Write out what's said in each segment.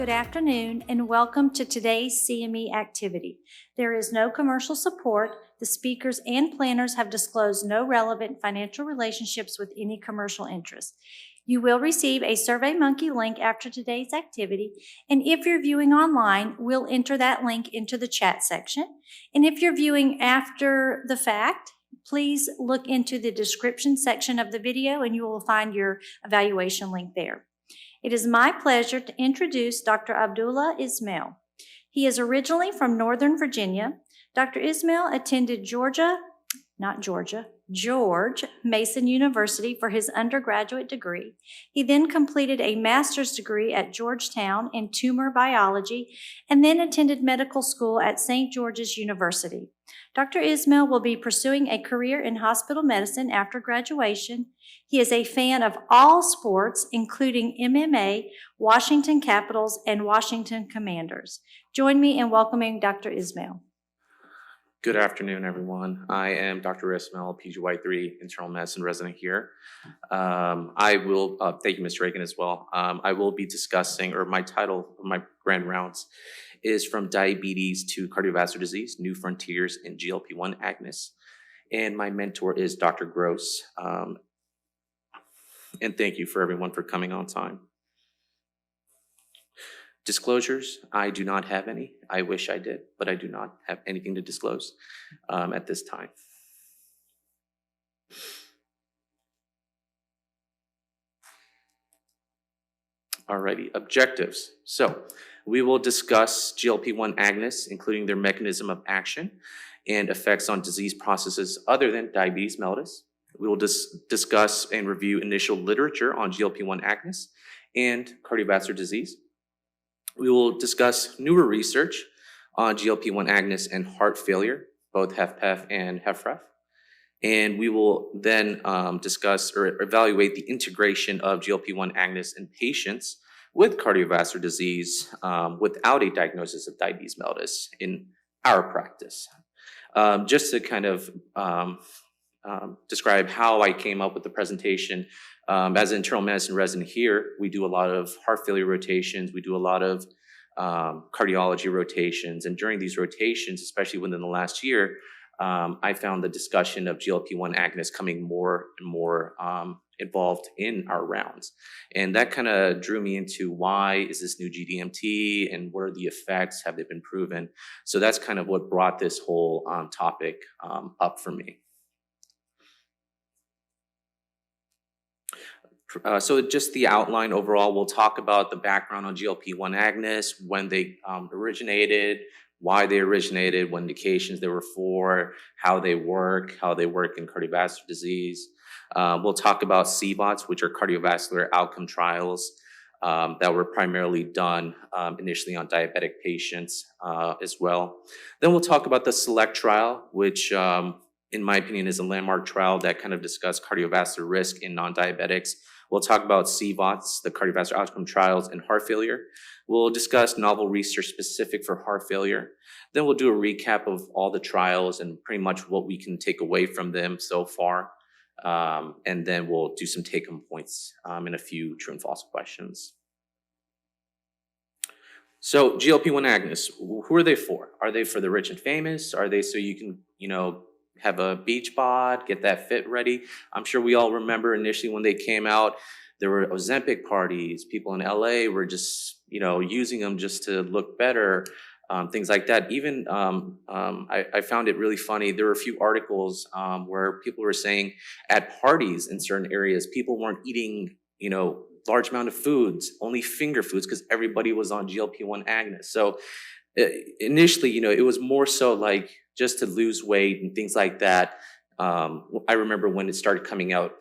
Good afternoon and welcome to today's CME activity. There is no commercial support. The speakers and planners have disclosed no relevant financial relationships with any commercial interest. You will receive a SurveyMonkey link after today's activity, and if you're viewing online, we'll enter that link into the chat section. And if you're viewing after the fact, please look into the description section of the video and you will find your evaluation link there. It is my pleasure to introduce Dr. Abdullah Ismail. He is originally from Northern Virginia. Dr. Ismail attended George Mason University for his undergraduate degree. He then completed a master's degree at Georgetown in tumor biology and then attended medical school at St. George's University. Dr. Ismail will be pursuing a career in hospital medicine after graduation. He is a fan of all sports, including MMA, Washington Capitals, and Washington Commanders. Join me in welcoming Dr. Ismail. Good afternoon, everyone. I am Dr. Ismail, PGY3 internal medicine resident here. I will, thank you, Ms. Reagan, as well. I will be discussing, or my title of my grand rounds is From Diabetes to Cardiovascular Disease, New Frontiers in GLP-1 Agonists. And my mentor is Dr. Gross. And thank you for everyone for coming on time. Disclosures, I do not have any. I wish I did, but I do not have anything to disclose at this time. Alrighty, objectives. So we will discuss GLP-1 agonists, including their mechanism of action and effects on disease processes other than diabetes mellitus. We will discuss and review initial literature on GLP-1 agonists and cardiovascular disease. We will discuss newer research on GLP-1 agonists and heart failure, both HFpEF and HFrEF. And we will then discuss or evaluate the integration of GLP-1 agonists in patients with cardiovascular disease without a diagnosis of diabetes mellitus in our practice. Just to kind of describe how I came up with the presentation, as an internal medicine resident here, we do a lot of heart failure rotations, we do a lot of cardiology rotations, and during these rotations, especially within the last year, I found the discussion of GLP-1 agonists coming more and more involved in our rounds. And that kind of drew me into why is this new GDMT and what are the effects, have they been proven? So that's kind of what brought this whole topic up for me. So just the outline overall, we'll talk about the background on GLP-1 agonists, when they originated, why they originated, what indications they were for, how they work in cardiovascular disease. We'll talk about CVOTs, which are cardiovascular outcome trials that were primarily done initially on diabetic patients as well. Then we'll talk about the SELECT trial, which in my opinion is a landmark trial that kind of discussed cardiovascular risk in non-diabetics. We'll talk about CVOTs, the cardiovascular outcome trials, and heart failure. We'll discuss novel research specific for heart failure. Then we'll do a recap of all the trials and pretty much what we can take away from them so far. And then we'll do some take-home points and a few true and false questions. So GLP-1 agonists, who are they for? Are they for the rich and famous? Are they so you can, have a beach bod, get that fit ready? I'm sure we all remember initially when they came out, there were Ozempic parties. People in LA were just, using them just to look better, things like that. Even I found it really funny. There were a few articles where people were saying at parties in certain areas, people weren't eating, large amount of foods, only finger foods, because everybody was on GLP-1 agonists. So initially, it was more so like just to lose weight and things like that. I remember when it started coming out,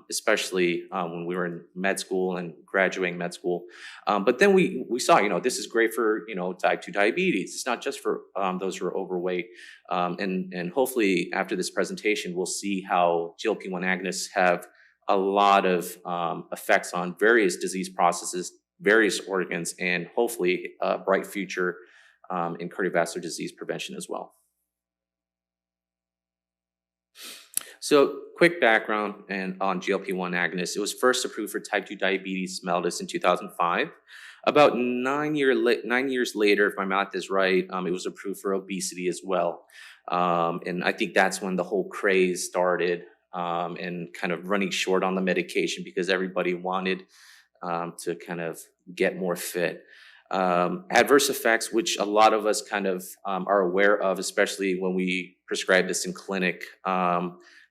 especially when we were in med school and graduating med school. But then we saw, this is great for, type 2 diabetes. It's not just for those who are overweight. And hopefully after this presentation, we'll see how GLP-1 agonists have a lot of effects on various disease processes, various organs, and hopefully a bright future in cardiovascular disease prevention as well. So, quick background and on GLP-1 agonists. It was first approved for type 2 diabetes mellitus in 2005. About 9 years later, if my math is right, it was approved for obesity as well. And I think that's when the whole craze started, and kind of running short on the medication because everybody wanted to kind of get more fit. Adverse effects, which a lot of us kind of are aware of, especially when we prescribe this in clinic.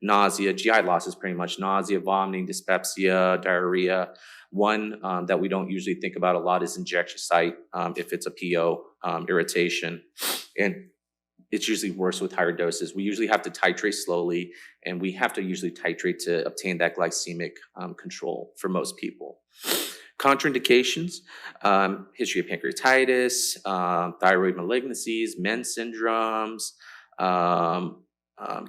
Nausea, GI loss is pretty much nausea, vomiting, dyspepsia, diarrhea. One that we don't usually think about a lot is injection site, if it's a PO, irritation. And it's usually worse with higher doses. We usually have to titrate slowly, and we have to usually titrate to obtain that glycemic control for most people. Contraindications, history of pancreatitis, thyroid malignancies, men's syndromes,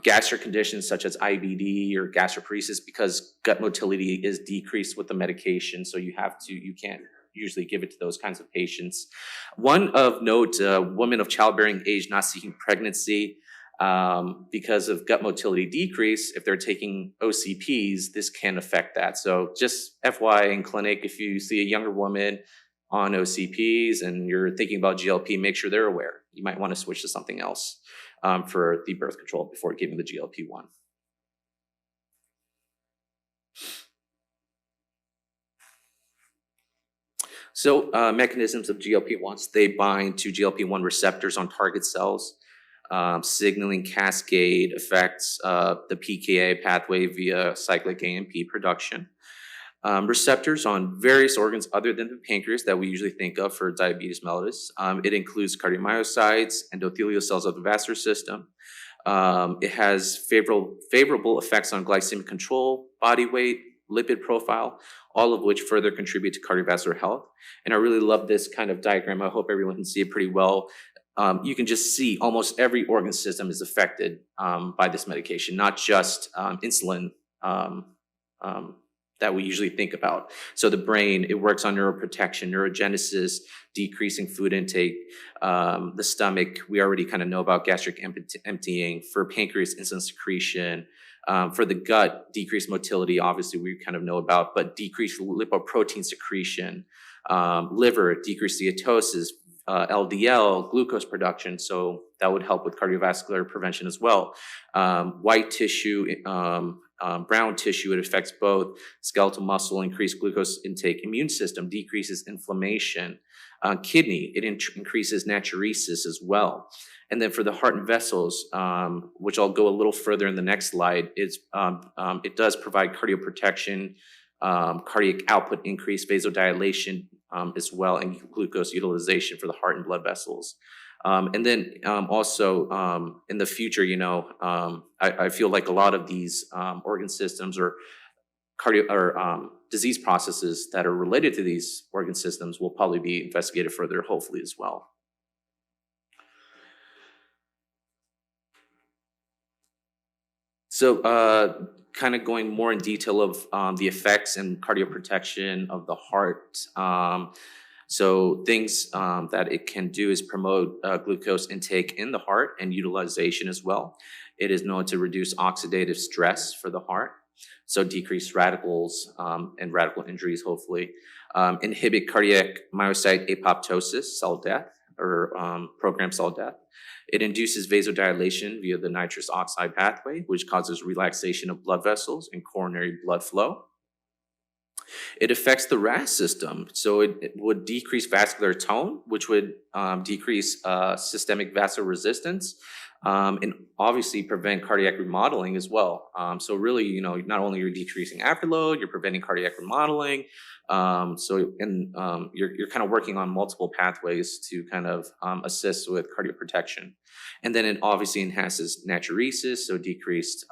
gastric conditions such as IBD or gastroparesis, because gut motility is decreased with the medication, so you can't usually give it to those kinds of patients. One of note, women of childbearing age not seeking pregnancy because of gut motility decrease. If they're taking OCPs, this can affect that. So just FYI in clinic, if you see a younger woman on OCPs and you're thinking about GLP, make sure they're aware. You might want to switch to something else for the birth control before giving the GLP-1. So mechanisms of GLP-1s, they bind to GLP-1 receptors on target cells. Signaling cascade affects the PKA pathway via cyclic AMP production. Receptors on various organs other than the pancreas that we usually think of for diabetes mellitus. It includes cardiomyocytes, endothelial cells of the vascular system. It has favorable effects on glycemic control, body weight, lipid profile, all of which further contribute to cardiovascular health. And I really love this kind of diagram. I hope everyone can see it pretty well. You can just see almost every organ system is affected by this medication, not just insulin that we usually think about. So the brain, it works on neuroprotection, neurogenesis, decreasing food intake. The stomach, we already kind of know about gastric emptying. For pancreas, insulin secretion. For the gut, decreased motility, obviously we kind of know about, but decreased lipoprotein secretion. Liver, decreased steatosis, LDL, glucose production, so that would help with cardiovascular prevention as well. White tissue, brown tissue, it affects both skeletal muscle, increased glucose intake, immune system, decreases inflammation. Kidney, it increases natriuresis as well. And then for the heart and vessels, which I'll go a little further in the next slide, it does provide cardioprotection, cardiac output increase, vasodilation as well, and glucose utilization for the heart and blood vessels. And then also in the future, I feel like a lot of these organ systems or disease processes that are related to these organ systems will probably be investigated further, hopefully as well. So kind of going more in detail of the effects and cardioprotection of the heart. So things that it can do is promote glucose intake in the heart and utilization as well. It is known to reduce oxidative stress for the heart, so decrease radicals and radical injuries, hopefully. Inhibit cardiac myocyte apoptosis, cell death, or programmed cell death. It induces vasodilation via the nitrous oxide pathway, which causes relaxation of blood vessels and coronary blood flow. It affects the RAS system, so it would decrease vascular tone, which would decrease systemic vasoresistance, and obviously prevent cardiac remodeling as well. So really, not only you're decreasing afterload, you're preventing cardiac remodeling. You're kind of working on multiple pathways to kind of assist with cardioprotection. And then it obviously enhances natriuresis, so decreased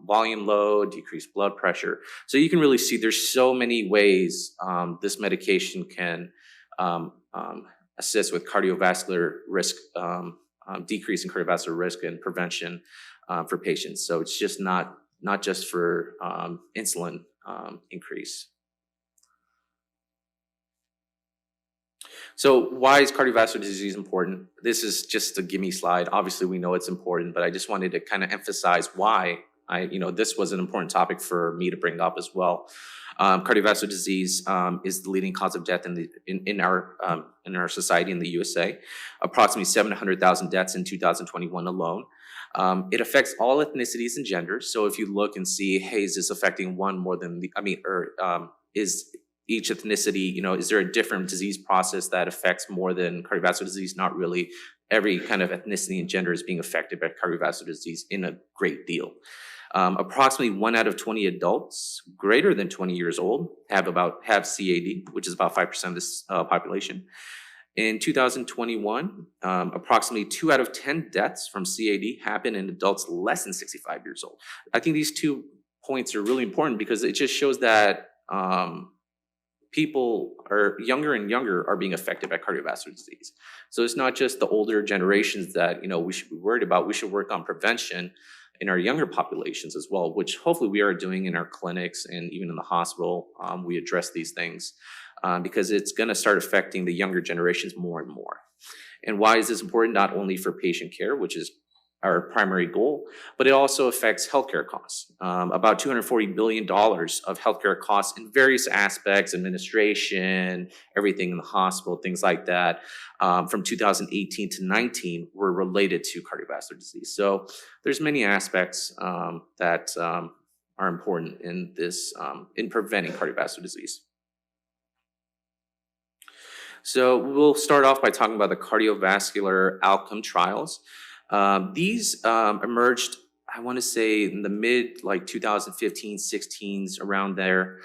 volume load, decreased blood pressure. So you can really see there's so many ways this medication can assist with cardiovascular risk, decreasing cardiovascular risk and prevention for patients. So it's just not just for insulin increase. So why is cardiovascular disease important? This is just a gimme slide. Obviously, we know it's important, but I just wanted to kind of emphasize why this was an important topic for me to bring up as well. Cardiovascular disease is the leading cause of death in our society in the USA. Approximately 700,000 deaths in 2021 alone. It affects all ethnicities and genders. So if you look and see, hey, is this affecting one more than is each ethnicity, is there a different disease process that affects more than cardiovascular disease? Not really. Every kind of ethnicity and gender is being affected by cardiovascular disease in a great deal. Approximately 1 out of 20 adults greater than 20 years old have CAD, which is about 5% of this population. In 2021, approximately 2 out of 10 deaths from CAD happen in adults less than 65 years old. I think these 2 points are really important because it just shows that people are younger and younger are being affected by cardiovascular disease. So it's not just the older generations that we should be worried about. We should work on prevention in our younger populations as well, which hopefully we are doing in our clinics and even in the hospital. We address these things because it's going to start affecting the younger generations more and more. And why is this important? Not only for patient care, which is our primary goal, but it also affects healthcare costs. About $240 billion of healthcare costs in various aspects, administration, everything in the hospital, things like that, from 2018 to 19 were related to cardiovascular disease. So there's many aspects that are important in this, in preventing cardiovascular disease. So we'll start off by talking about the cardiovascular outcome trials. These emerged, I want to say, in the mid 2015, 16s, around there,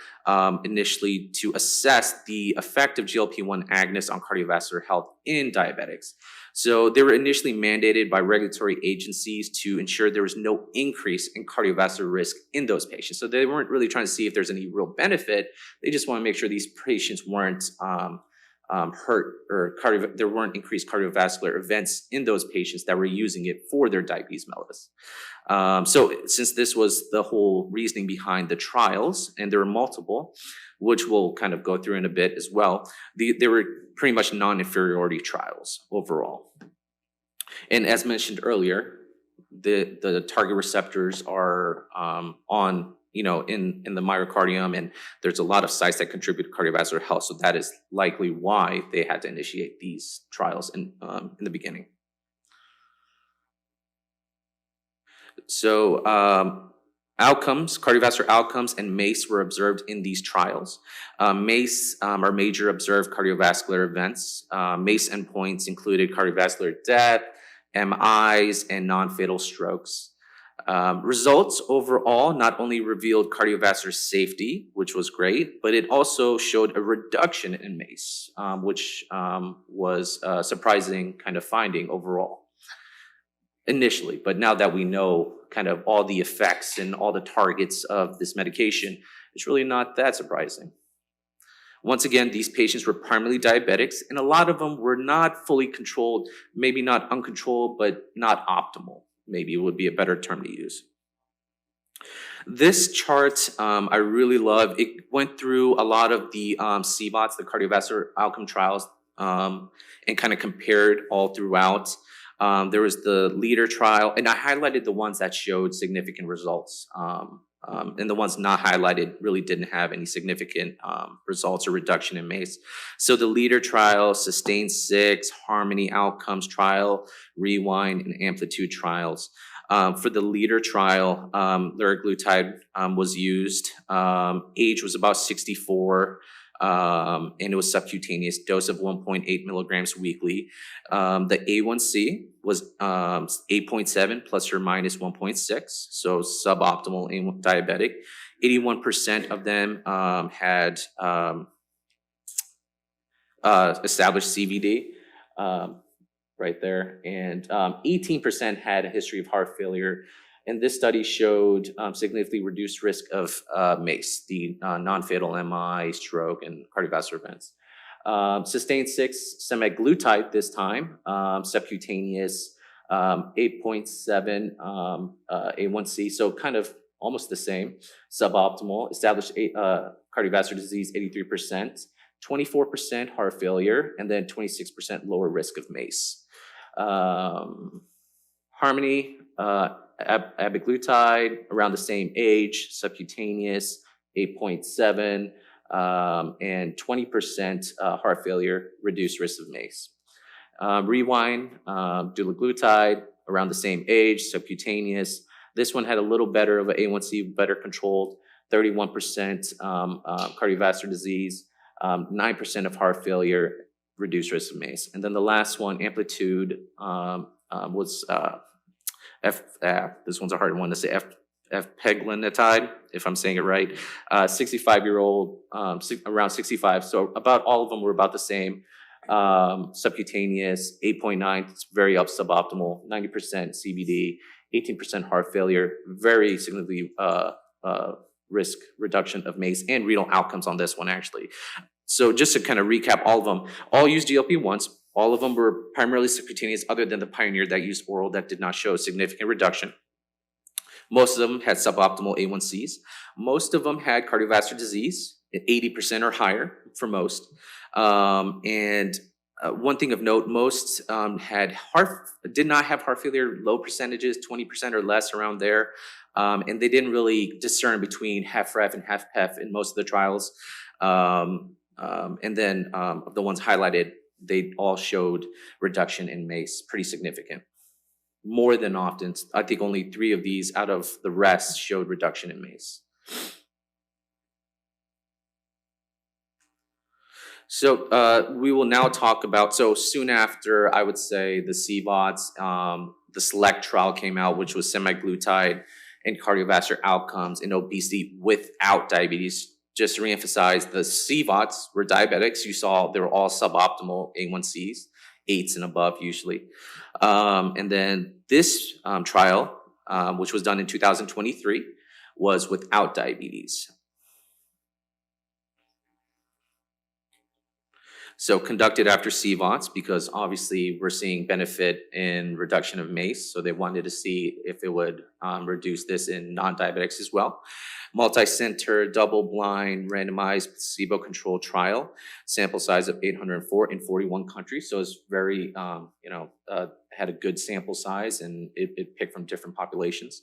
initially to assess the effect of GLP-1 agonists on cardiovascular health in diabetics. So they were initially mandated by regulatory agencies to ensure there was no increase in cardiovascular risk in those patients. So they weren't really trying to see if there's any real benefit. They just want to make sure these patients weren't hurt or there weren't increased cardiovascular events in those patients that were using it for their diabetes mellitus. So since this was the whole reasoning behind the trials, and there were multiple, which we'll kind of go through in a bit as well, they were pretty much non-inferiority trials overall. And as mentioned earlier, the target receptors are on in the myocardium, and there's a lot of sites that contribute to cardiovascular health. So that is likely why they had to initiate these trials in the beginning. So cardiovascular outcomes and MACE were observed in these trials. MACE are major observed cardiovascular events. MACE endpoints included cardiovascular death, MIs, and non-fatal strokes. Results overall not only revealed cardiovascular safety, which was great, but it also showed a reduction in MACE, which was a surprising kind of finding overall initially. But now that we know kind of all the effects and all the targets of this medication, it's really not that surprising. Once again, these patients were primarily diabetics, and a lot of them were not fully controlled, maybe not uncontrolled, but not optimal. Maybe it would be a better term to use. This chart I really love. It went through a lot of the CVOTs, the cardiovascular outcome trials, and kind of compared all throughout. There was the LEADER trial, and I highlighted the ones that showed significant results. And the ones not highlighted really didn't have any significant results or reduction in MACE. So the LEADER trial, SUSTAIN 6, Harmony Outcomes trial, REWIND, and Amplitude trials. For the LEADER trial, liraglutide was used. Age was about 64. And it was subcutaneous, dose of 1.8 milligrams weekly. The A1C was 8.7 plus or minus 1.6, so suboptimal in diabetic. 81% of them had established CVD right there, and 18% had a history of heart failure. And this study showed significantly reduced risk of MACE, the non-fatal MI, stroke, and cardiovascular events. SUSTAIN 6, semaglutide this time, subcutaneous, 8.7 A1C, so kind of almost the same, suboptimal. Established cardiovascular disease, 83%, 24% heart failure, and then 26% lower risk of MACE. Harmony abiglutide, around the same age, subcutaneous, 8.7, and 20% heart failure, reduced risk of MACE. Rewind, dulaglutide, around the same age, subcutaneous. This one had a little better of an A1C, better controlled, 31% cardiovascular disease, 9% of heart failure, reduced risk of MACE. And then the last one, amplitude, was this one's a hard one to say, F-peglinetide, if I'm saying it right, 65-year-old, around 65. So about all of them were about the same. Subcutaneous, 8.9, it's very suboptimal, 90% CVD, 18% heart failure, very significantly risk reduction of MACE and renal outcomes on this one, actually. So just to kind of recap all of them, all used GLP-1s, all of them were primarily subcutaneous other than the Pioneer that used oral that did not show significant reduction. Most of them had suboptimal A1Cs. Most of them had cardiovascular disease, 80% or higher for most. And one thing of note, most did not have heart failure, low percentages, 20% or less around there. And they didn't really discern between HFrEF and HFpEF in most of the trials. And then of the ones highlighted, they all showed reduction in MACE, pretty significant. More than often, I think only 3 of these out of the rest showed reduction in MACE. So we will now talk about, so soon after, I would say, the CVOTs, the SELECT trial came out, which was semaglutide and cardiovascular outcomes in obesity without diabetes. Just to reemphasize, the CVOTs were diabetics. You saw they were all suboptimal A1Cs, 8s and above usually. And then this trial, which was done in 2023, was without diabetes. So conducted after CVOTs, because obviously we're seeing benefit in reduction of MACE. So they wanted to see if it would reduce this in non-diabetics as well. Multi-center, double-blind, randomized, placebo-controlled trial. Sample size of 804 in 41 countries. So it's very, had a good sample size, and it picked from different populations.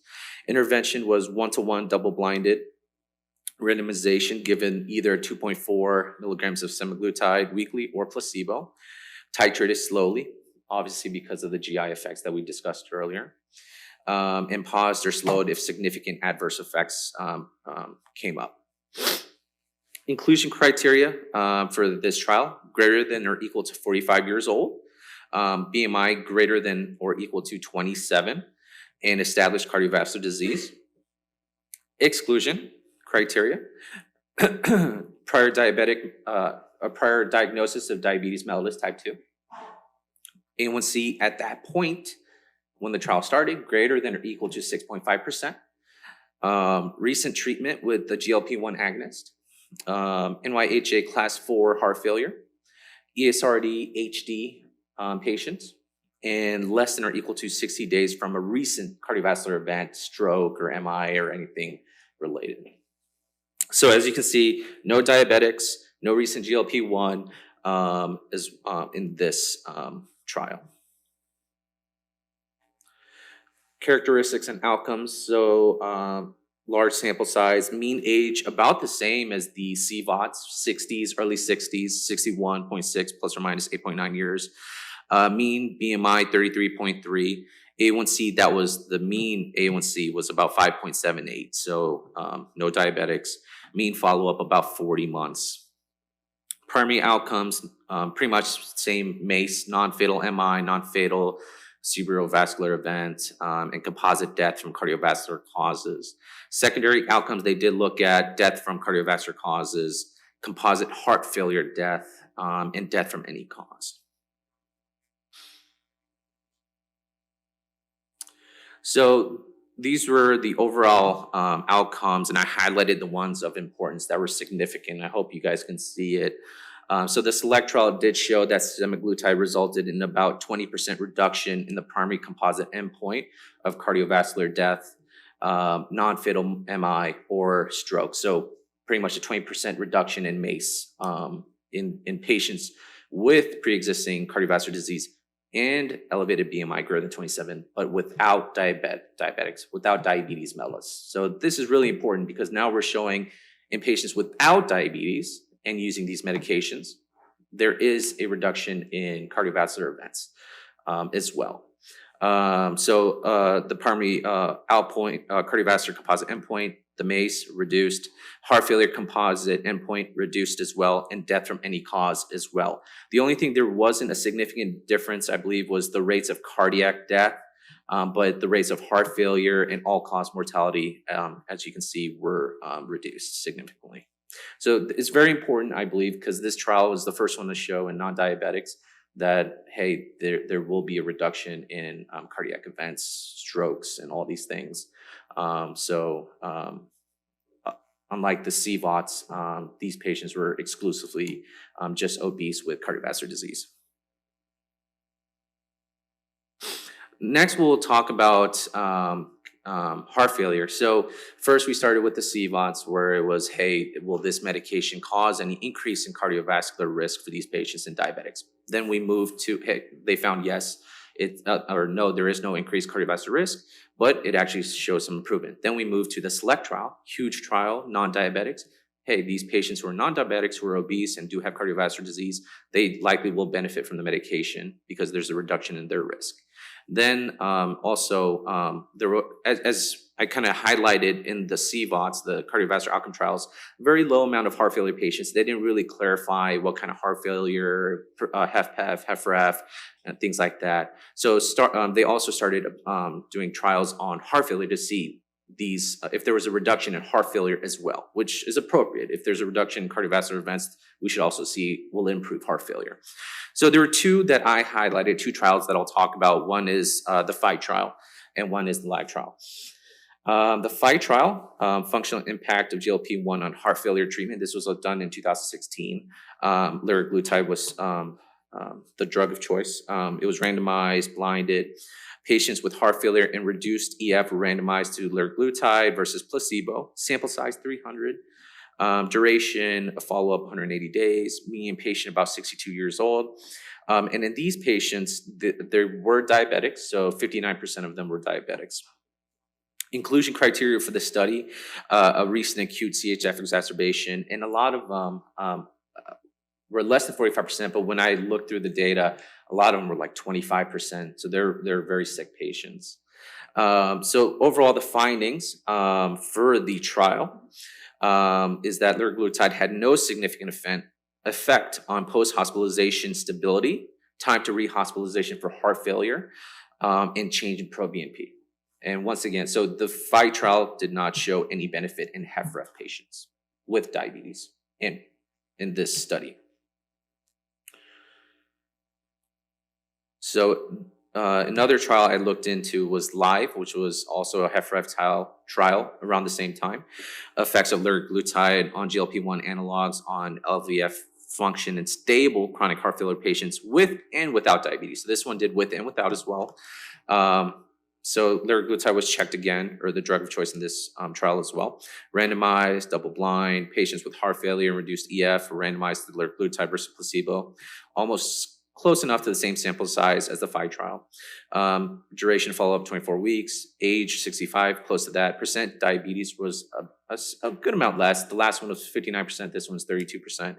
Intervention was 1-to-1 double-blinded. Randomization given either 2.4 milligrams of semaglutide weekly or placebo. Titrated slowly, obviously because of the GI effects that we discussed earlier. And paused or slowed if significant adverse effects came up. Inclusion criteria for this trial, greater than or equal to 45 years old, BMI greater than or equal to 27, and established cardiovascular disease. Exclusion criteria, prior diagnosis of diabetes mellitus type 2. A1C at that point, when the trial started, greater than or equal to 6.5%. Recent treatment with the GLP-1 agonist. NYHA class 4 heart failure. ESRD HD patients. And less than or equal to 60 days from a recent cardiovascular event, stroke or MI or anything related. So as you can see, no diabetics, no recent GLP-1 in this trial. Characteristics and outcomes. So large sample size, mean age about the same as the CVOTs, 60s, early 60s, 61.6 plus or minus 8.9 years. Mean BMI 33.3. A1C, that was the mean A1C was about 5.78. So no diabetics. Mean follow-up about 40 months. Primary outcomes, pretty much same MACE, non-fatal MI, non-fatal cerebrovascular event, and composite death from cardiovascular causes. Secondary outcomes, they did look at death from cardiovascular causes, composite heart failure death, and death from any cause. So these were the overall outcomes, and I highlighted the ones of importance that were significant. I hope you guys can see it. So the SELECT trial did show that semaglutide resulted in about 20% reduction in the primary composite endpoint of cardiovascular death, non-fatal MI, or stroke. So pretty much a 20% reduction in MACE in patients with pre-existing cardiovascular disease and elevated BMI greater than 27, but without diabetics, without diabetes mellitus. So this is really important because now we're showing in patients without diabetes and using these medications, there is a reduction in cardiovascular events as well. The primary outpoint, cardiovascular composite endpoint, the MACE reduced, heart failure composite endpoint reduced as well, and death from any cause as well. The only thing there wasn't a significant difference, I believe, was the rates of cardiac death, but the rates of heart failure and all-cause mortality, as you can see, were reduced significantly. So it's very important, I believe, because this trial was the first one to show in non-diabetics that, hey, there will be a reduction in cardiac events, strokes, and all these things. Unlike the CVOTs, these patients were exclusively just obese with cardiovascular disease. Next, we'll talk about heart failure. So first we started with the CVOTs where it was, hey, will this medication cause any increase in cardiovascular risk for these patients and diabetics? Then we moved to, hey, they found yes, or no, there is no increased cardiovascular risk, but it actually shows some improvement. Then we moved to the SELECT trial, huge trial, non-diabetics. Hey, these patients who are non-diabetics, who are obese and do have cardiovascular disease, they likely will benefit from the medication because there's a reduction in their risk. Then there were, as I kind of highlighted in the CVOTs, the cardiovascular outcome trials, very low amount of heart failure patients. They didn't really clarify what kind of heart failure, HFpEF, HFrEF, and things like that. So they also started doing trials on heart failure to see these if there was a reduction in heart failure as well, which is appropriate. If there's a reduction in cardiovascular events, we should also see will improve heart failure. So there were two that I highlighted, two trials that I'll talk about. One is the FIGHT trial, and one is the LIVE trial. The FIGHT trial, functional impact of GLP-1 on heart failure treatment. This was done in 2016. Liraglutide was the drug of choice. It was randomized, blinded. Patients with heart failure and reduced EF were randomized to liraglutide versus placebo. Sample size 300. Duration of follow-up 180 days. Median patient about 62 years old. And in these patients, there were diabetics, so 59% of them were diabetics. Inclusion criteria for the study, a recent acute CHF exacerbation, and a lot of them were less than 45%, but when I looked through the data, a lot of them were like 25%, so they're very sick patients. So overall, the findings for the trial is that liraglutide had no significant effect on post-hospitalization stability, time to rehospitalization for heart failure, and change in proBNP. And once again, so the FIGHT trial did not show any benefit in HFrEF patients with diabetes in this study. So another trial I looked into was LIVE, which was also a HFrEF trial around the same time. Effects of liraglutide on GLP-1 analogs on LVF function in stable chronic heart failure patients with and without diabetes. So this one did with and without as well. So liraglutide was checked again, or the drug of choice in this trial as well. Randomized, double-blind, patients with heart failure and reduced EF were randomized to liraglutide versus placebo. Almost close enough to the same sample size as the FIGHT trial. Duration follow-up 24 weeks, age 65, close to that. Percent diabetes was a good amount less. The last one was 59%, this one's 32%.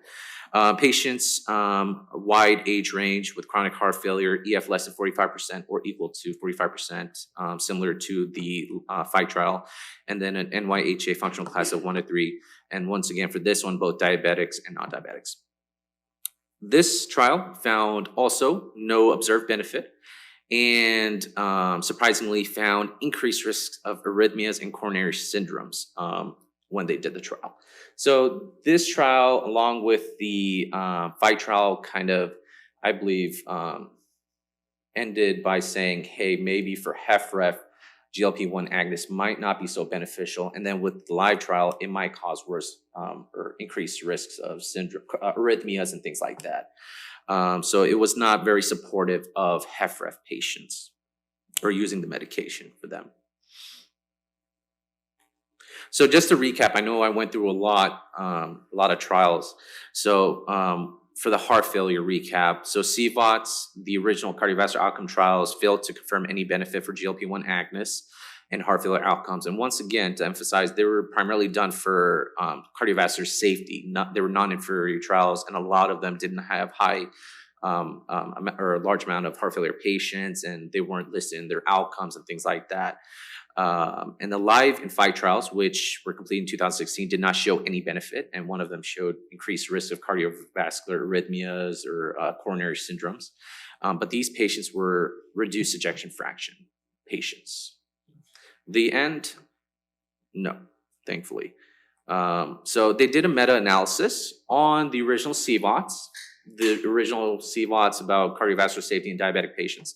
Patients, wide age range with chronic heart failure, EF less than 45% or equal to 45%, similar to the FIGHT trial. And then an NYHA functional class of 1 to 3. And once again, for this one, both diabetics and non-diabetics. This trial found also no observed benefit and surprisingly found increased risks of arrhythmias and coronary syndromes when they did the trial. So this trial, along with the FIGHT trial, kind of, I believe, ended by saying, hey, maybe for HFrEF, GLP-1 agonists might not be so beneficial. And then with the LIVE trial, it might cause worse or increased risks of syndrome, arrhythmias and things like that. So it was not very supportive of HFrEF patients or using the medication for them. So just to recap, I know I went through a lot of trials. So for the heart failure recap, so CVOTs, the original cardiovascular outcome trials, failed to confirm any benefit for GLP-1 agonists and heart failure outcomes. And once again, to emphasize, they were primarily done for cardiovascular safety. They were non-inferiority trials, and a lot of them didn't have high or a large amount of heart failure patients, and they weren't listed in their outcomes and things like that. And the live and fight trials, which were completed in 2016, did not show any benefit, and one of them showed increased risk of cardiovascular arrhythmias or coronary syndromes. But these patients were reduced ejection fraction patients. The end? No, thankfully. So they did a meta-analysis on the original CVOTs, about cardiovascular safety in diabetic patients.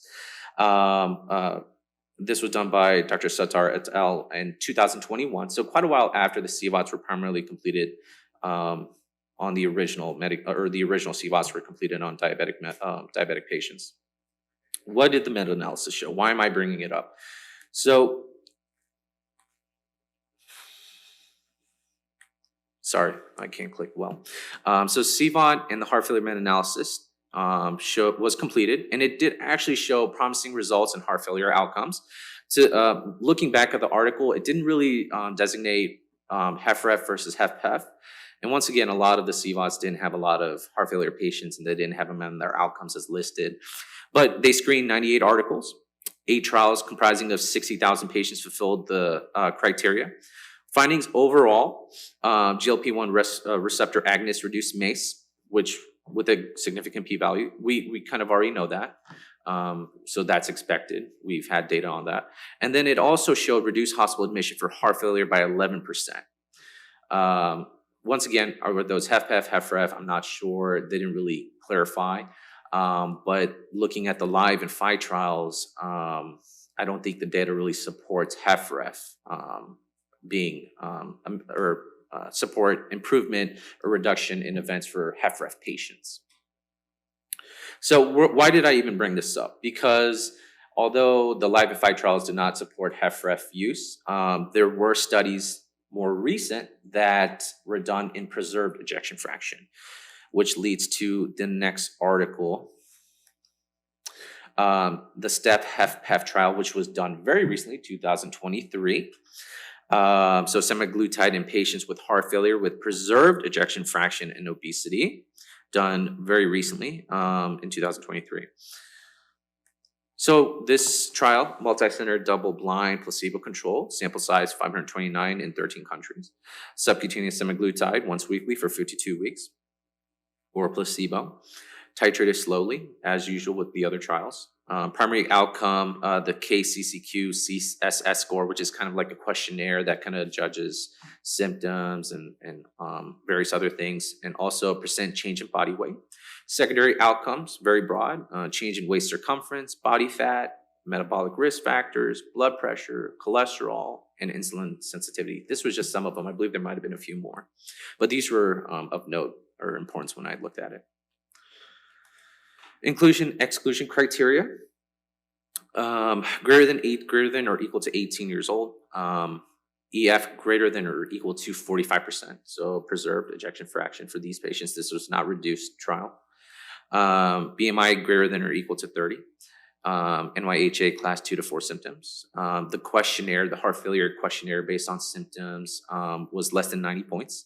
This was done by Dr. Sattar et al. In 2021, so quite a while after the CVOTs were primarily completed on the original CVOTs were completed on diabetic patients. What did the meta-analysis show? Why am I bringing it up? So, sorry, I can't click well. So CVOT and the heart failure meta-analysis was completed, and it did actually show promising results in heart failure outcomes. Looking back at the article, it didn't really designate HFrEF versus HFpEF. And once again, a lot of the CVOTs didn't have a lot of heart failure patients, and they didn't have them in their outcomes as listed. But they screened 98 articles, 8 trials comprising of 60,000 patients fulfilled the criteria. Findings overall, GLP-1 receptor agonists reduced MACE, which with a significant p-value. We kind of already know that. So that's expected. We've had data on that. And then it also showed reduced hospital admission for heart failure by 11%. Once again, are those HFpEF, HFrEF? I'm not sure. They didn't really clarify. But looking at the live and fight trials, I don't think the data really supports HFrEF support improvement or reduction in events for HFrEF patients. So why did I even bring this up? Because although the live and fight trials did not support HFrEF use, there were studies more recent that were done in preserved ejection fraction, which leads to the next article. The STEP HFpEF trial, which was done very recently, 2023. So semaglutide in patients with heart failure with preserved ejection fraction and obesity, done very recently in 2023. So this trial, multi-center, double-blind, placebo-controlled, sample size 529 in 13 countries. Subcutaneous semaglutide once weekly for 52 weeks, or placebo. Titrated slowly, as usual with the other trials. Primary outcome, the KCCQ-CSS score, which is kind of like a questionnaire that kind of judges symptoms and various other things, and also percent change in body weight. Secondary outcomes, very broad, change in waist circumference, body fat, metabolic risk factors, blood pressure, cholesterol, and insulin sensitivity. This was just some of them. I believe there might have been a few more, but these were of note or importance when I looked at it. Inclusion, exclusion criteria, greater than or equal to 18 years old, EF greater than or equal to 45%, so preserved ejection fraction for these patients. This was not reduced trial. BMI greater than or equal to 30, NYHA class 2 to 4 symptoms. The questionnaire, the heart failure questionnaire based on symptoms was less than 90 points.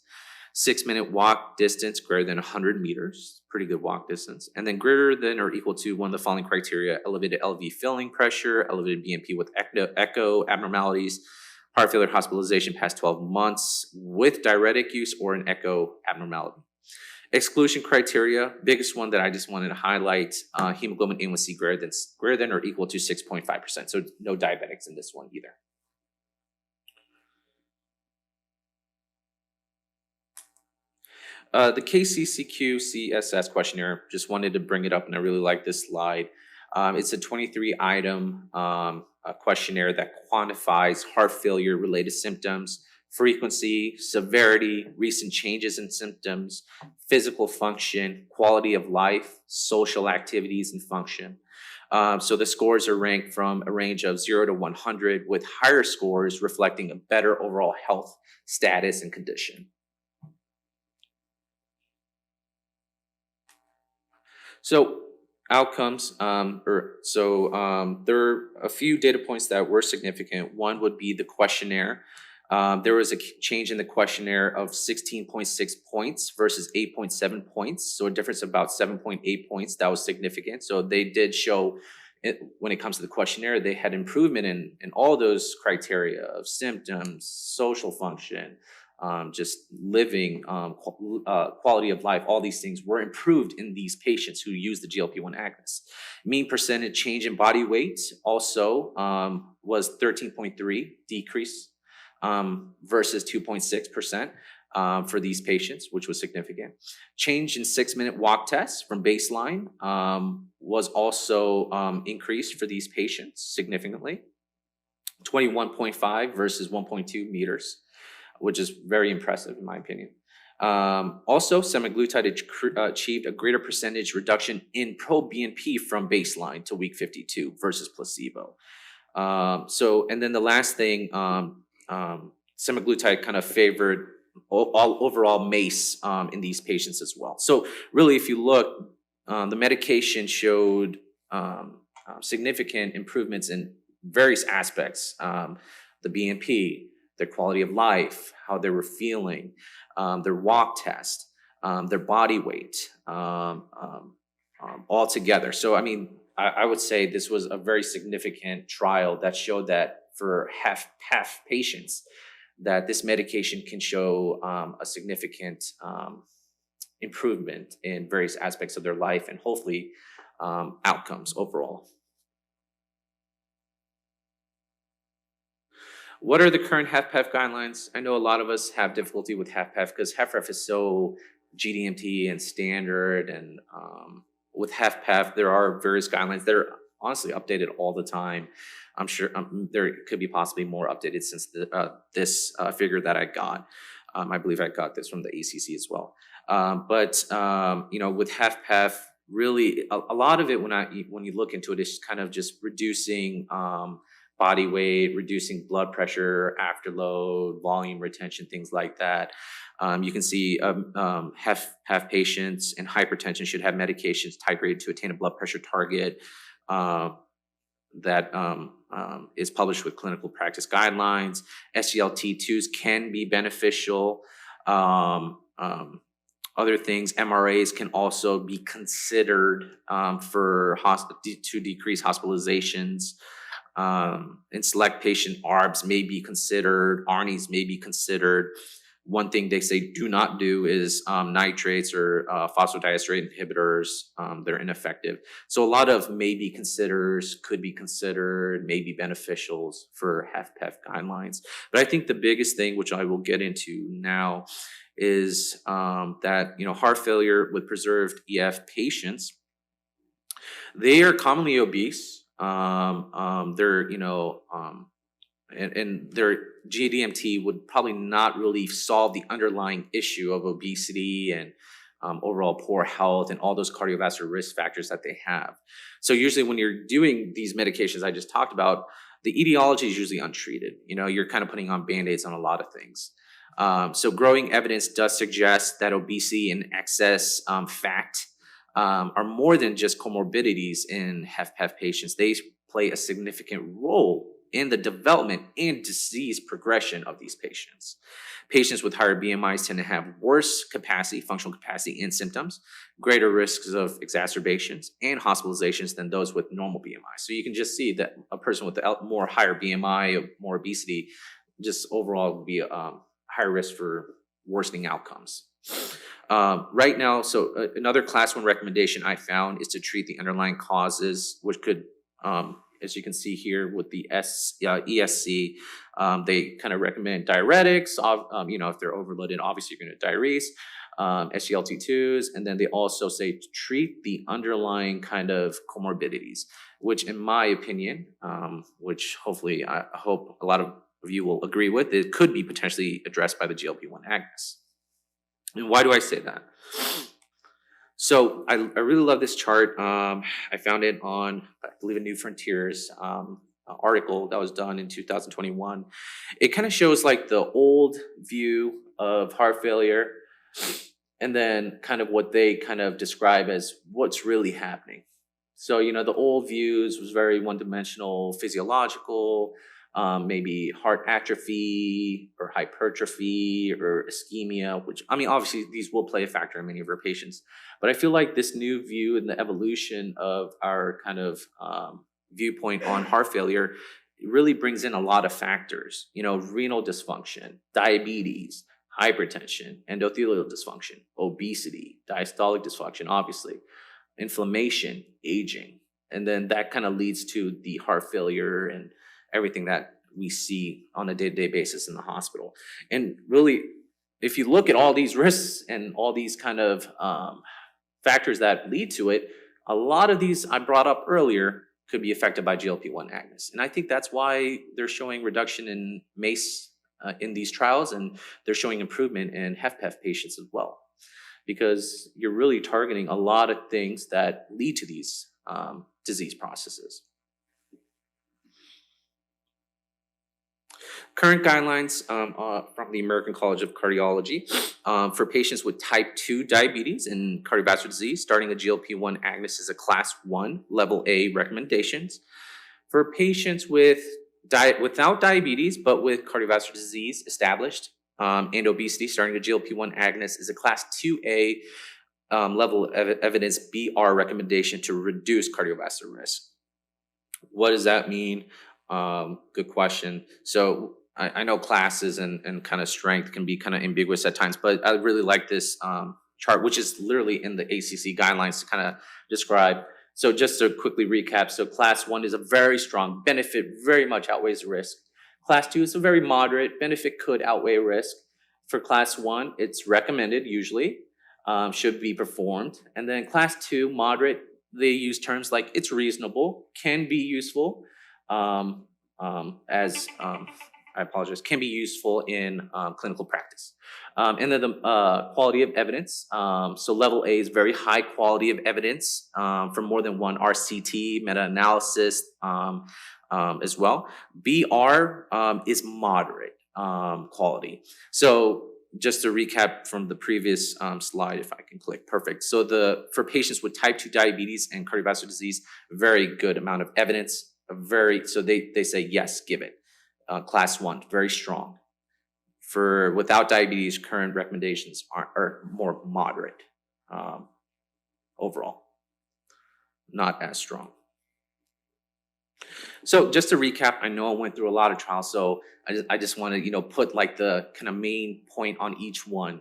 6-minute walk distance greater than 100 meters, pretty good walk distance. And then greater than or equal to one of the following criteria: elevated LV filling pressure, elevated BNP with echo abnormalities, heart failure hospitalization past 12 months with diuretic use or an echo abnormality. Exclusion criteria, biggest one that I just wanted to highlight, hemoglobin A1C greater than or equal to 6.5%. So no diabetics in this one either. The KCCQ-CSS questionnaire, just wanted to bring it up, and I really like this slide. It's a 23-item questionnaire that quantifies heart failure-related symptoms, frequency, severity, recent changes in symptoms, physical function, quality of life, social activities, and function. So the scores are ranked from a range of 0 to 100, with higher scores reflecting a better overall health status and condition. So outcomes, there are a few data points that were significant. One would be the questionnaire. There was a change in the questionnaire of 16.6 points versus 8.7 points. So a difference of about 7.8 points. That was significant. So they did show it, when it comes to the questionnaire, they had improvement in all those criteria of symptoms, social function, just living, quality of life. All these things were improved in these patients who used the GLP-1 agonists. Mean percentage change in body weight also was 13.3 decrease versus 2.6% for these patients, which was significant. Change in 6-minute walk test from baseline was also increased for these patients significantly, 21.5 versus 1.2 meters, which is very impressive in my opinion. Also, semaglutide achieved a greater percentage reduction in pro-BNP from baseline to week 52 versus placebo. And then the last thing, semaglutide kind of favored all overall MACE in these patients as well. So really, if you look, the medication showed significant improvements in various aspects, the BNP, their quality of life, how they were feeling, their walk test, their body weight, all together. So, I mean, I would say this was a very significant trial that showed that for half patients, that this medication can show a significant improvement in various aspects of their life and hopefully outcomes overall. What are the current HFpEF guidelines? I know a lot of us have difficulty with HFpEF because HFrEF is so GDMT and standard, and with HFpEF, there are various guidelines that are honestly updated all the time. I'm sure there could be possibly more updated since this figure that I got. I believe I got this from the ACC as well. But with HFpEF, really a lot of it when you look into it is kind of just reducing body weight, reducing blood pressure, afterload, volume retention, things like that. You can see HFpEF patients and hypertension should have medications titrated to attain a blood pressure target that is published with clinical practice guidelines. SGLT2s can be beneficial. Other things, MRAs can also be considered to decrease hospitalizations. In select patient, ARBs may be considered, ARNIs may be considered. One thing they say do not do is nitrates or phosphodiesterase inhibitors. They're ineffective. So a lot of maybe considers, could be considered, maybe beneficials for HFpEF guidelines. But I think the biggest thing, which I will get into now, is that heart failure with preserved EF patients, they are commonly obese. They're and their GDMT would probably not really solve the underlying issue of obesity and overall poor health and all those cardiovascular risk factors that they have. So usually when you're doing these medications I just talked about, the etiology is usually untreated. You're kind of putting on Band-Aids on a lot of things. So growing evidence does suggest that obesity and excess fat are more than just comorbidities in HFpEF patients. They play a significant role in the development and disease progression of these patients. Patients with higher BMIs tend to have worse capacity, functional capacity, and symptoms, greater risks of exacerbations and hospitalizations than those with normal BMI. So you can just see that a person with a more higher BMI, more obesity, just overall would be higher risk for worsening outcomes. Right now, so another class 1 recommendation I found is to treat the underlying causes, which could, as you can see here with the ESC, they kind of recommend diuretics. If they're overloaded, obviously you're going to diurese, SGLT2s, and then they also say to treat the underlying kind of comorbidities, which in my opinion, which hopefully I hope a lot of you will agree with, it could be potentially addressed by the GLP-1 agonists. And why do I say that? So I really love this chart. I found it on, I believe, a New Frontiers article that was done in 2021. It kind of shows like the old view of heart failure and then kind of what they kind of describe as what's really happening. So, the old views was very one-dimensional, physiological, maybe heart atrophy or hypertrophy or ischemia, which, obviously these will play a factor in many of our patients. But I feel like this new view and the evolution of our kind of viewpoint on heart failure really brings in a lot of factors, renal dysfunction, diabetes, hypertension, endothelial dysfunction, obesity, diastolic dysfunction, obviously, inflammation, aging. And then that kind of leads to the heart failure and everything that we see on a day-to-day basis in the hospital. And really, if you look at all these risks and all these kind of factors that lead to it, a lot of these I brought up earlier could be affected by GLP-1 agonists. And I think that's why they're showing reduction in MACE in these trials, and they're showing improvement in HFpEF patients as well, because you're really targeting a lot of things that lead to these disease processes. Current guidelines from the American College of Cardiology for patients with type 2 diabetes and cardiovascular disease, starting a GLP-1 agonist is a class 1, level A recommendations. For patients without diabetes, but with cardiovascular disease established and obesity, starting a GLP-1 agonist is a class 2A level of evidence BR recommendation to reduce cardiovascular risk. What does that mean? Good question. So I know classes and kind of strength can be kind of ambiguous at times, but I really like this chart, which is literally in the ACC guidelines to kind of describe. So just to quickly recap, so class 1 is a very strong benefit, very much outweighs the risk. Class 2 is a very moderate benefit, could outweigh risk. For class 1, it's recommended usually, should be performed. And then class 2, moderate, they use terms like it's reasonable, can be useful, I apologize, can be useful in clinical practice. And then the quality of evidence. So level A is very high quality of evidence from more than one RCT, meta-analysis as well. BR is moderate quality. So just to recap from the previous slide, if I can click, perfect. So for patients with type 2 diabetes and cardiovascular disease, very good amount of evidence, so they say, yes, give it. Class 1, very strong. For without diabetes, current recommendations are more moderate overall, not as strong. So just to recap, I know I went through a lot of trials, so I just want to put like the kind of main point on each one.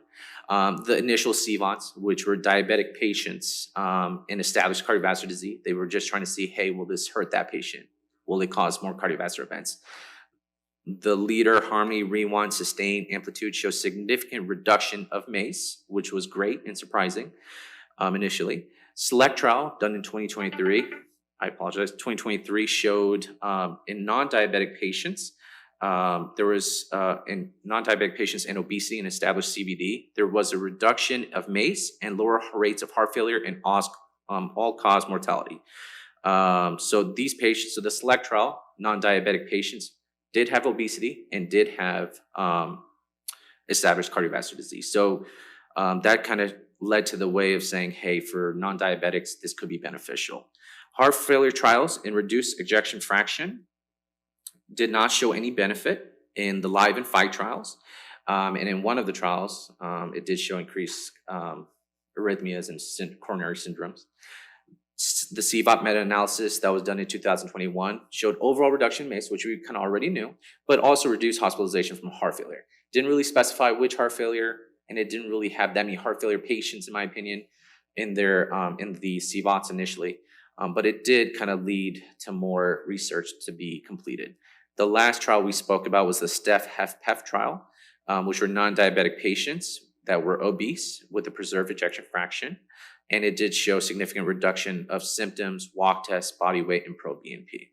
The initial CVOTs, which were diabetic patients in established cardiovascular disease, they were just trying to see, hey, will this hurt that patient? Will it cause more cardiovascular events? The leader, Harmony, Rewind, Sustain, Amplitude show significant reduction of MACE, which was great and surprising initially. Select trial done in 2023. I apologize. 2023 showed in non-diabetic patients, there was in non-diabetic patients and obesity and established CVD, there was a reduction of MACE and lower rates of heart failure and all-cause mortality. So these patients, so the Select trial, non-diabetic patients, did have obesity and did have established cardiovascular disease. So that kind of led to the way of saying, hey, for non-diabetics, this could be beneficial. Heart failure trials in reduced ejection fraction did not show any benefit in the LIVE and FIGHT trials. And in one of the trials, it did show increased arrhythmias and coronary syndromes. The CVOT meta-analysis that was done in 2021 showed overall reduction in MACE, which we kind of already knew, but also reduced hospitalization from heart failure. Didn't really specify which heart failure, and it didn't really have that many heart failure patients, in my opinion, in their in the CVOTs initially. But it did kind of lead to more research to be completed. The last trial we spoke about was the STEP-HFpEF trial, which were non-diabetic patients that were obese with a preserved ejection fraction. And it did show significant reduction of symptoms, walk test, body weight, and pro-BNP.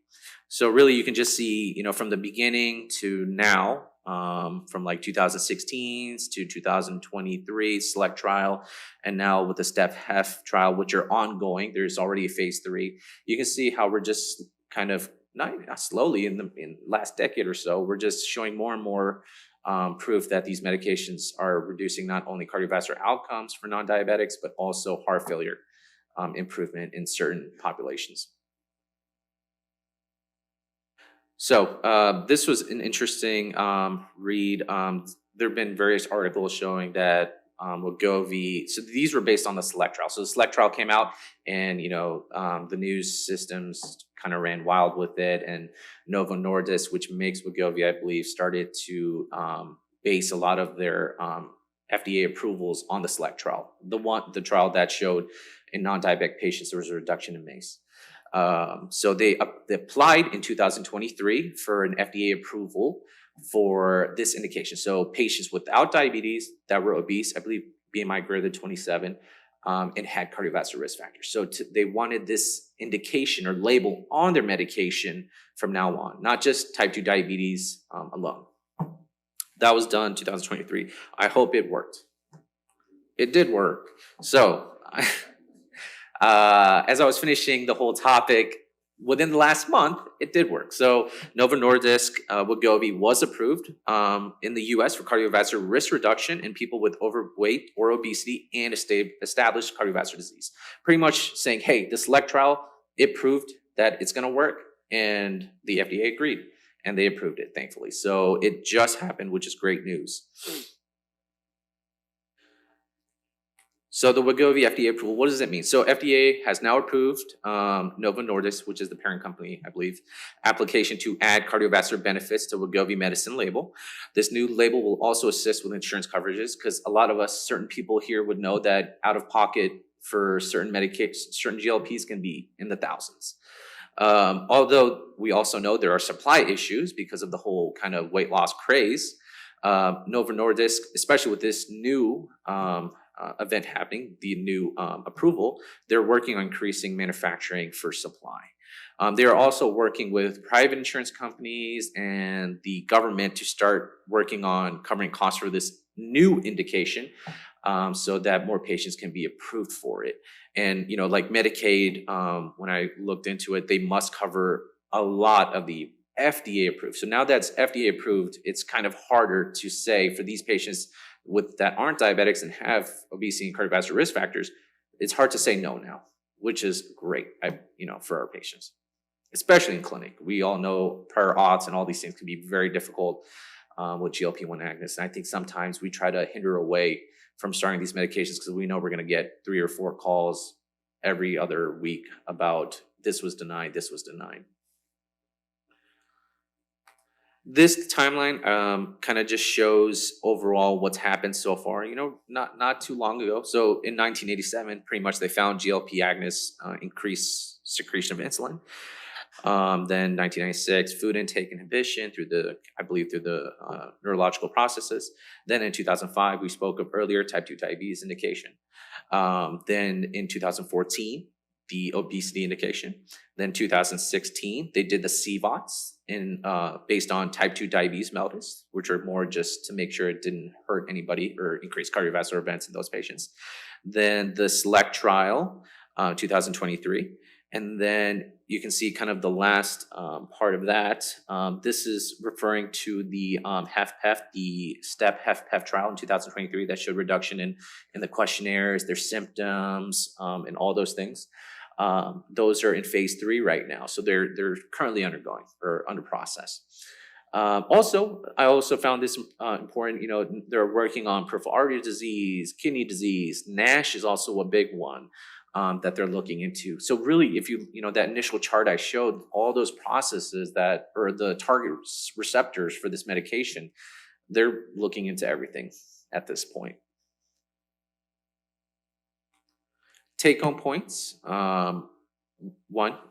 So really you can just see, from the beginning to now, from like 2016 to 2023 Select trial, and now with the STEP-HF trial, which are ongoing, there's already a phase 3. You can see how we're just kind of, not slowly in the last decade or so, we're just showing more and more proof that these medications are reducing not only cardiovascular outcomes for non-diabetics, but also heart failure improvement in certain populations. So this was an interesting read. There have been various articles showing that Wegovy, so these were based on the SELECT trial. So the SELECT trial came out, and the news systems kind of ran wild with it, and Novo Nordisk, which makes Wegovy, I believe, started to base a lot of their FDA approvals on the SELECT trial, the trial that showed in non-diabetic patients there was a reduction in MACE. So they applied in 2023 for an FDA approval for this indication. So patients without diabetes that were obese, I believe BMI greater than 27, and had cardiovascular risk factors. So they wanted this indication or label on their medication from now on, not just type 2 diabetes alone. That was done 2023. I hope it worked. It did work. So as I was finishing the whole topic, within the last month, it did work. So Novo Nordisk Wegovy was approved in the US for cardiovascular risk reduction in people with overweight or obesity and established cardiovascular disease. Pretty much saying, hey, this SELECT trial, it proved that it's going to work, and the FDA agreed, and they approved it, thankfully. So it just happened, which is great news. So the Wegovy FDA approval, what does it mean? So FDA has now approved Novo Nordisk, which is the parent company, I believe, application to add cardiovascular benefits to Wegovy medicine label. This new label will also assist with insurance coverages, because a lot of us, certain people here would know that out of pocket for certain medications, certain GLPs can be in the thousands. Although we also know there are supply issues because of the whole kind of weight loss craze. Novo Nordisk, especially with this new event happening, the new approval, they're working on increasing manufacturing for supply. They are also working with private insurance companies and the government to start working on covering costs for this new indication, so that more patients can be approved for it. And, like Medicaid, when I looked into it, they must cover a lot of the FDA approved. So now that's FDA approved, it's kind of harder to say for these patients that aren't diabetics and have obesity and cardiovascular risk factors, it's hard to say no now, which is great, for our patients, especially in clinic. We all know prior auths and all these things can be very difficult with GLP-1 agonists. And I think sometimes we try to hinder away from starting these medications because we know we're going to get 3 or 4 calls every other week about this was denied, this was denied. This timeline kind of just shows overall what's happened so far, not too long ago. So in 1987, pretty much they found GLP agonists increase secretion of insulin. Then 1996, food intake inhibition through the neurological processes. Then in 2005, we spoke of earlier type 2 diabetes indication. Then in 2014, the obesity indication. Then 2016, they did the CVOTs based on type 2 diabetes mellitus, which are more just to make sure it didn't hurt anybody or increase cardiovascular events in those patients. Then the SELECT trial, 2023. And then you can see kind of the last part of that. This is referring to the HFpEF, the STEP HFpEF trial in 2023 that showed reduction in the questionnaires, their symptoms, and all those things. Those are in phase 3 right now. So they're currently undergoing or under process. I also found this important. They're working on peripheral artery disease, kidney disease. NASH is also a big one that they're looking into. So really, if that initial chart I showed, all those processes or the target receptors for this medication, they're looking into everything at this point. Take-home points. 1,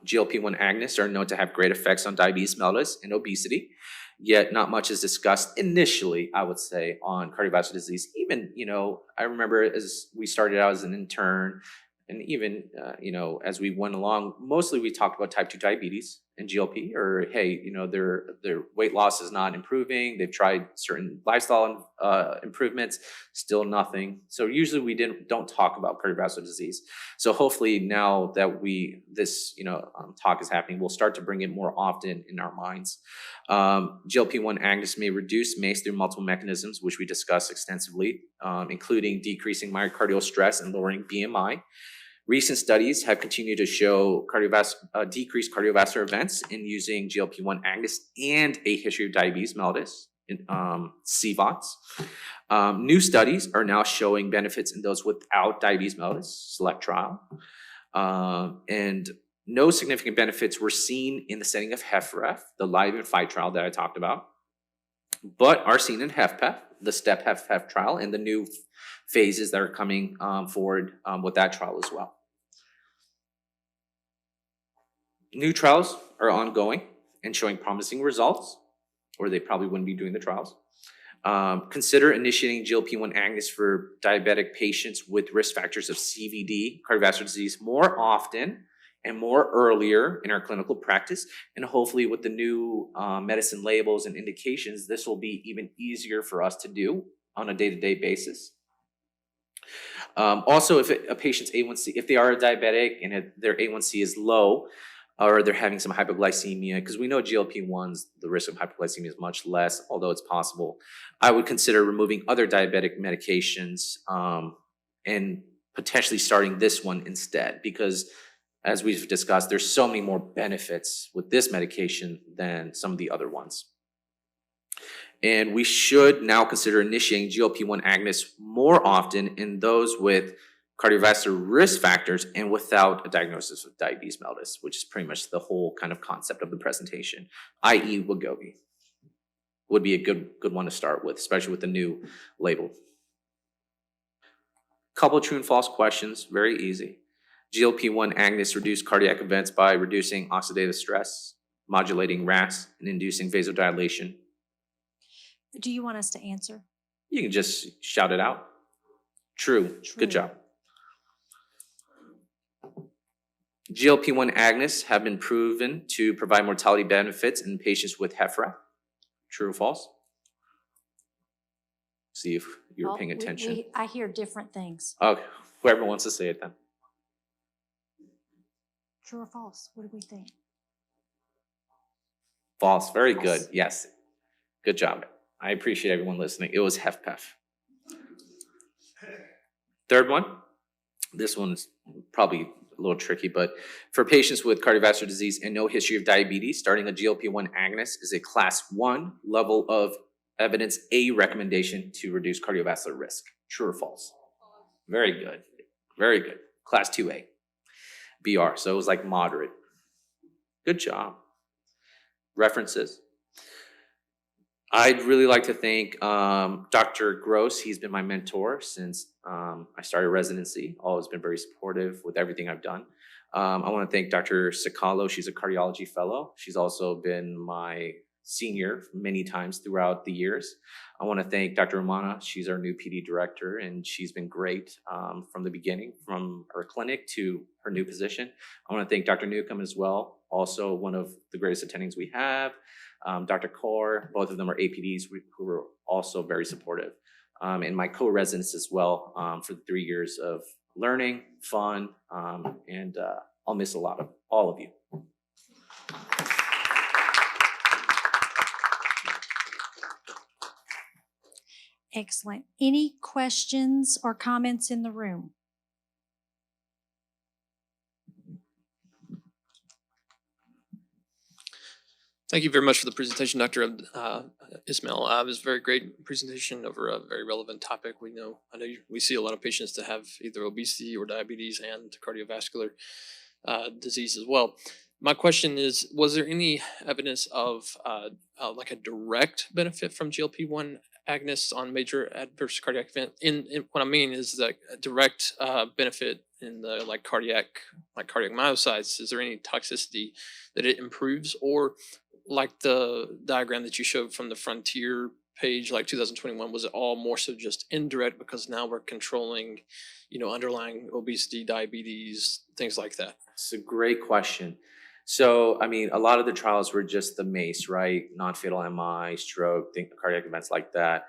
GLP-1 agonists are known to have great effects on diabetes mellitus and obesity, yet not much is discussed initially, I would say, on cardiovascular disease. Even, I remember as we started out as an intern, and even, as we went along, mostly we talked about type 2 diabetes in GLP, or hey, their weight loss is not improving. They've tried certain lifestyle improvements, still nothing. So usually we don't talk about cardiovascular disease. So hopefully now that this talk is happening, we'll start to bring it more often in our minds. GLP-1 agonists may reduce MACE through multiple mechanisms, which we discussed extensively, including decreasing myocardial stress and lowering BMI. Recent studies have continued to show decreased cardiovascular events in using GLP-1 agonists and a history of diabetes mellitus, CVOTs. New studies are now showing benefits in those without diabetes mellitus, select trial. And no significant benefits were seen in the setting of HFrEF, the live and fight trial that I talked about, but are seen in HFpEF, the STEP-HFpEF trial, and the new phases that are coming forward with that trial as well. New trials are ongoing and showing promising results, or they probably wouldn't be doing the trials. Consider initiating GLP-1 agonists for diabetic patients with risk factors of CVD, cardiovascular disease, more often and more earlier in our clinical practice. And hopefully with the new medicine labels and indications, this will be even easier for us to do on a day-to-day basis. Also, if a patient's A1C, if they are a diabetic and their A1C is low, or they're having some hypoglycemia, because we know GLP-1s, the risk of hypoglycemia is much less, although it's possible, I would consider removing other diabetic medications and potentially starting this one instead, because as we've discussed, there's so many more benefits with this medication than some of the other ones. And we should now consider initiating GLP-1 agonists more often in those with cardiovascular risk factors and without a diagnosis of diabetes mellitus, which is pretty much the whole kind of concept of the presentation, i.e. Wegovy would be a good one to start with, especially with the new label. Couple true and false questions, very easy. GLP-1 agonists reduce cardiac events by reducing oxidative stress, modulating RAS, and inducing vasodilation. Do you want us to answer? You can just shout it out. True. Good job. GLP-1 agonists have been proven to provide mortality benefits in patients with HFrEF. True or false? See if you're paying attention. I hear different things. Okay, whoever wants to say it then. True or false? What do we think? False. Very good. Yes. Good job. I appreciate everyone listening. It was HFpEF. Third one. This one's probably a little tricky, but for patients with cardiovascular disease and no history of diabetes, starting a GLP-1 agonist is a class 1 level of evidence A recommendation to reduce cardiovascular risk. True or false? Very good. Very good. Class 2A. BR. So it was like moderate. Good job. References. I'd really like to thank Dr. Gross. He's been my mentor since I started residency. Always been very supportive with everything I've done. I want to thank Dr. Sakalo. She's a cardiology fellow. She's also been my senior many times throughout the years. I want to thank Dr. Romana. She's our new PD director, and she's been great from the beginning, from her clinic to her new position. I want to thank Dr. Newcomb as well, also one of the greatest attendings we have. Dr. Kaur, both of them are APDs who were also very supportive. And my co-residents as well for the 3 years of learning, fun, and I'll miss a lot of all of you. Excellent. Any questions or comments in the room? Thank you very much for the presentation, Dr. Ismail. It was a very great presentation over a very relevant topic. We see a lot of patients that have either obesity or diabetes and cardiovascular disease as well. My question is, was there any evidence of like a direct benefit from GLP-1 agonists on major adverse cardiac event? In what I mean is that a direct benefit in the cardiac myocytes. Is there any toxicity that it improves, or like the diagram that you showed from the Frontier page, like 2021, was it all more so just indirect because now we're controlling, underlying obesity, diabetes, things like that? It's a great question. So, I mean, a lot of the trials were just the MACE, right? Non-fatal MI, stroke, cardiac events like that.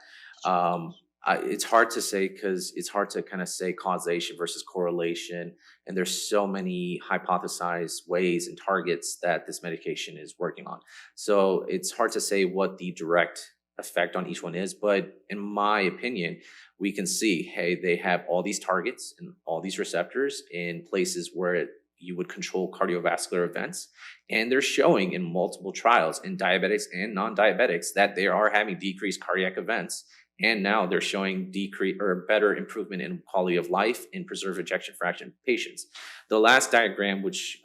It's hard to say because it's hard to kind of say causation versus correlation. And there's so many hypothesized ways and targets that this medication is working on. So it's hard to say what the direct effect on each one is. But in my opinion, we can see, hey, they have all these targets and all these receptors in places where you would control cardiovascular events. And they're showing in multiple trials in diabetics and non-diabetics that they are having decreased cardiac events. And now they're showing decrease or better improvement in quality of life in preserved ejection fraction patients. The last diagram, which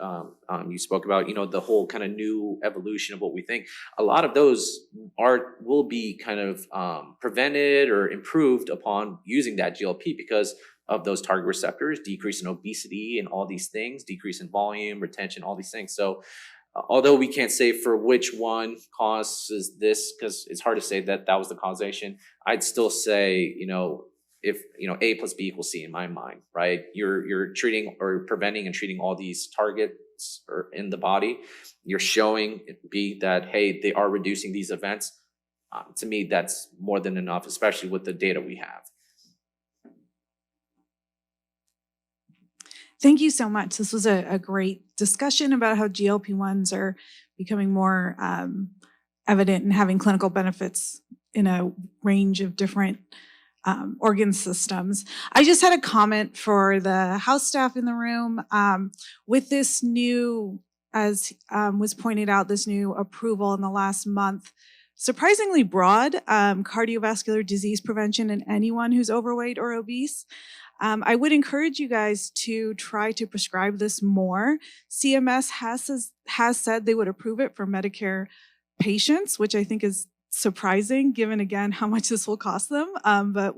you spoke about, the whole kind of new evolution of what we think, a lot of those will be kind of prevented or improved upon using that GLP because of those target receptors, decrease in obesity and all these things, decrease in volume, retention, all these things. So although we can't say for which one causes this, because it's hard to say that was the causation, I'd still say, if, A plus B equals C in my mind, right? You're treating or preventing and treating all these targets in the body. You're showing B that, hey, they are reducing these events. To me, that's more than enough, especially with the data we have. Thank you so much. This was a great discussion about how GLP-1s are becoming more evident and having clinical benefits in a range of different organ systems. I just had a comment for the House staff in the room. With this new, as was pointed out, this new approval in the last month, surprisingly broad cardiovascular disease prevention in anyone who's overweight or obese. I would encourage you guys to try to prescribe this more. CMS has said they would approve it for Medicare patients, which I think is surprising given, again, how much this will cost them. But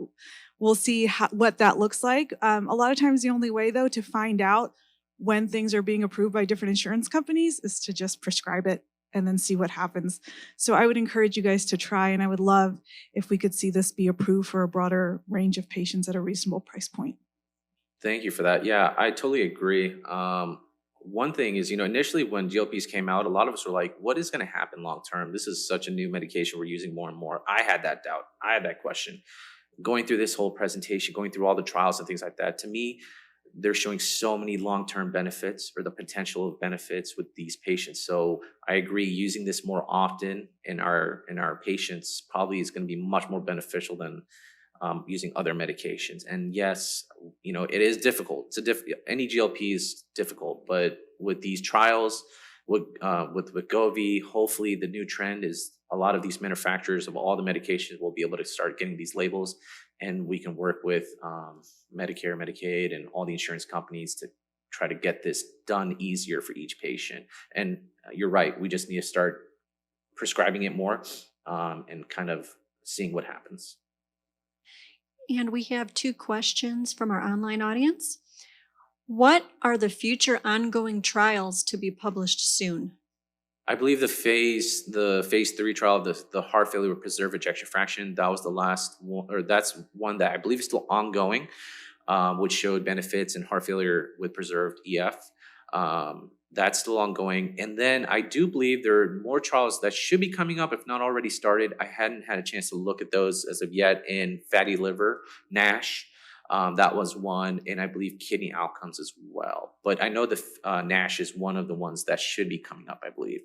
we'll see what that looks like. A lot of times the only way, though, to find out when things are being approved by different insurance companies is to just prescribe it and then see what happens. So I would encourage you guys to try, and I would love if we could see this be approved for a broader range of patients at a reasonable price point. Thank you for that. Yeah, I totally agree. One thing is, initially when GLPs came out, a lot of us were like, what is going to happen long term? This is such a new medication we're using more and more. I had that doubt. I had that question. Going through this whole presentation, going through all the trials and things like that, to me, they're showing so many long-term benefits or the potential of benefits with these patients. So I agree, using this more often in our patients probably is going to be much more beneficial than using other medications. And yes, it is difficult. Any GLP is difficult, but with these trials, with Wegovy, hopefully the new trend is a lot of these manufacturers of all the medications will be able to start getting these labels, and we can work with Medicare, Medicaid, and all the insurance companies to try to get this done easier for each patient. And you're right, we just need to start prescribing it more and kind of seeing what happens. And we have 2 questions from our online audience. What are the future ongoing trials to be published soon? I believe the phase 3 trial of the heart failure with preserved ejection fraction, that was the last one, or that's one that I believe is still ongoing, which showed benefits in heart failure with preserved EF. That's still ongoing. And then I do believe there are more trials that should be coming up, if not already started. I hadn't had a chance to look at those as of yet, in fatty liver, NASH. That was one, and I believe kidney outcomes as well. But I know the NASH is one of the ones that should be coming up, I believe.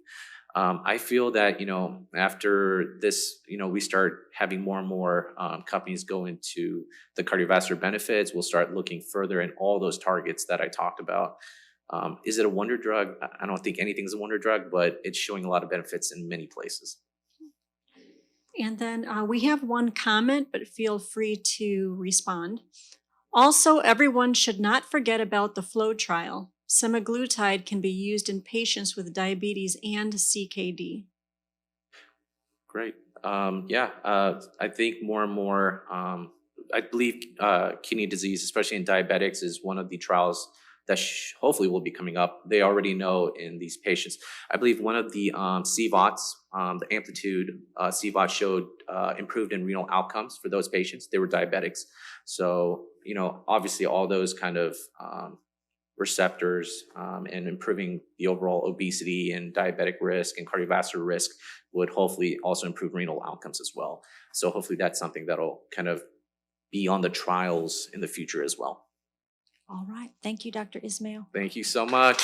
I feel that, after this, we start having more and more companies go into the cardiovascular benefits, we'll start looking further in all those targets that I talked about. Is it a wonder drug? I don't think anything's a wonder drug, but it's showing a lot of benefits in many places. And then we have one comment, but feel free to respond. Also, everyone should not forget about the FLOW trial. Semaglutide can be used in patients with diabetes and CKD. Great. I think more and more, I believe kidney disease, especially in diabetics, is one of the trials that hopefully will be coming up. They already know in these patients. I believe one of the CVOTs, the amplitude CVOT showed improved in renal outcomes for those patients. They were diabetics. So, obviously all those kind of receptors, and improving the overall obesity and diabetic risk and cardiovascular risk would hopefully also improve renal outcomes as well. So hopefully that's something that'll kind of be on the trials in the future as well. All right. Thank you, Dr. Ismail. Thank you so much.